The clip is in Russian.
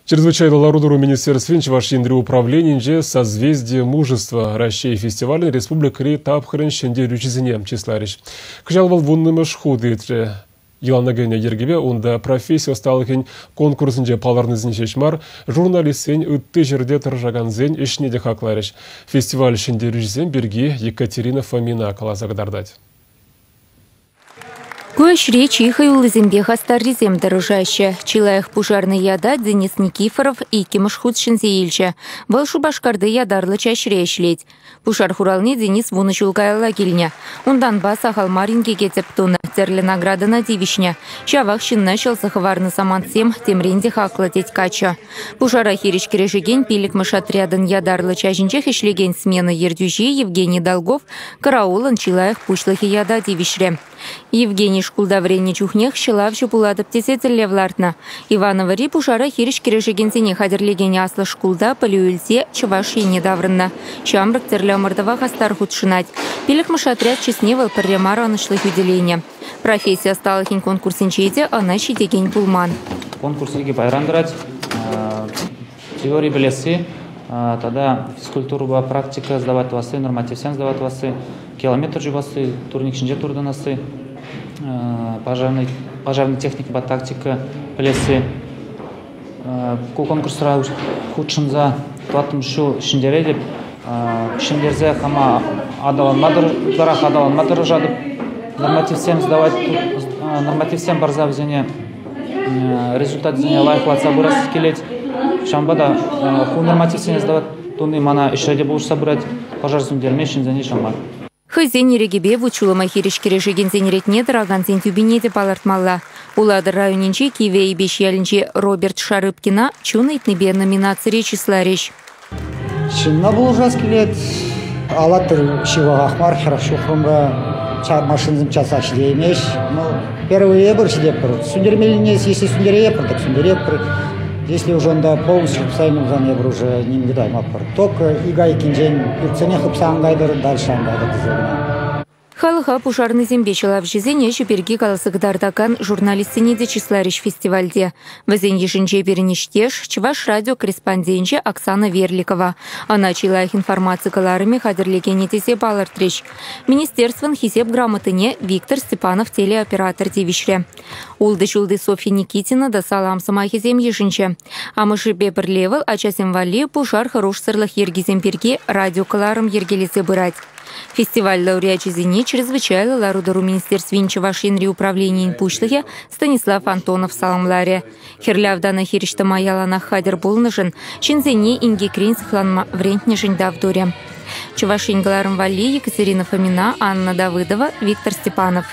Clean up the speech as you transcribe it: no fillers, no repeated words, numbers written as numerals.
Чрезвычайно ларудуру министерстве Чувашиндры управления «Созвездие мужества» России фестиваля Республика Тапхрен Шенде Рючизине числарич. Кжалвал вуннымы шхуды Еланагене Ергебе, онда профессия сталыхин конкурсынже паларны зинчешмар, журналистсен үтті жерде тұржаганзен ішнеде хақларыш. Фестиваль Шенде Рючизен берге Екатерина Фомина калазагдардать. Көш речи хайлызембе хастарризем дорожаще. Чилаях пужарный яда Денис Никифоров и Кимышхуд Шинзеильча. Балшу башкарды ядарлы чашрешлеть. Пушар хурални Денис вунычулгайла гильня. Ундан баса халмаринге кетептуна. Терли награда на дивишня. Чавах начал захварны самантсем темренде хаклатеть кача. Пушара хирич кережеген пилик мышатрядын ядарлы чажинчех ишлеген смена ердюжи Евгений Долгов караулын Чилаях пушлахи яда дивишре. Евгений шкулдаврени чухнех шилавчу пуладып тесетелле влартна. Иванова ри пушара хириш керешегенсене хадерлегене аслы шкулда полюэльсе чаваш недаврынна. Чамрак терлямырдова хастар худшинать. Пилик мышатряд чесневал парремару анышлых уделения. Профессия стала хин конкурсенчейте, а начи дегень пулман. Конкурс лиги пайранграть, теории белесы, тогда физкультуру практика сдавать васы, норматив сен сдавать васы, километр живасы, турник шинже турданасы, пожарный техника тактика белесы. Конкурсра худшинза туатым шу шиндере деп шиндерзе хама адаланмадыр жадып норматив сен сдавать, норматив сен барза взяне результат взяне лайфлат сабурас келеть. Шамбада норматив сен сдавать туны мана ишреде будешь собрать пожар сундерме шинзани шамбад. Хызен ерегебе вучулама хиришкере жегензенерет недраган зентюбинеде палартмалла. Уладыр районинче Киве и Бешьялинче Роберт Шарыпкина чунайтнебе номинации числарищ. Шинна был ужас келет. Алатыр шивагахмар хорошо хромга машинзым часаш деймеш. Первый ебр сидепр. Сундермелинес, если сундерепр, так сундерепр. Если уже он полностью псайным за ебр уже не видай мапр. Только и гайкин день перцене хапсангайдер дальше ангайдер дизелина. Халыха пушарный зембечела в жизни перги каласыгдардакан журналистине числарищ фестивальде. Вазен ешинче перенештеш Чуваш радио корреспонденче Оксана Верликова. Она чилаях информации каларами хадерлегене тесе палартрещ. Министерствон хисеп грамотыне Виктор Степанов телеоператор девишре. Улды-чулды Софья Никитина да салам самахизем ешинче. А мыши бебр левел, а часем вали пушар хорош сырлах ергизем перги радио каларам ергелисе бырать. Фестиваль лауреатчизине чрезвычайно ларудору министерстве Чувашинри управления инпушлыхе Станислав Антонов саламларе. Херлявдана хиришта маялана хадер булнышын, чинзене инги крин сыхланма врентнешин давдуре. Чувашингаларым вали Екатерина Фомина, Анна Давыдова, Виктор Степанов.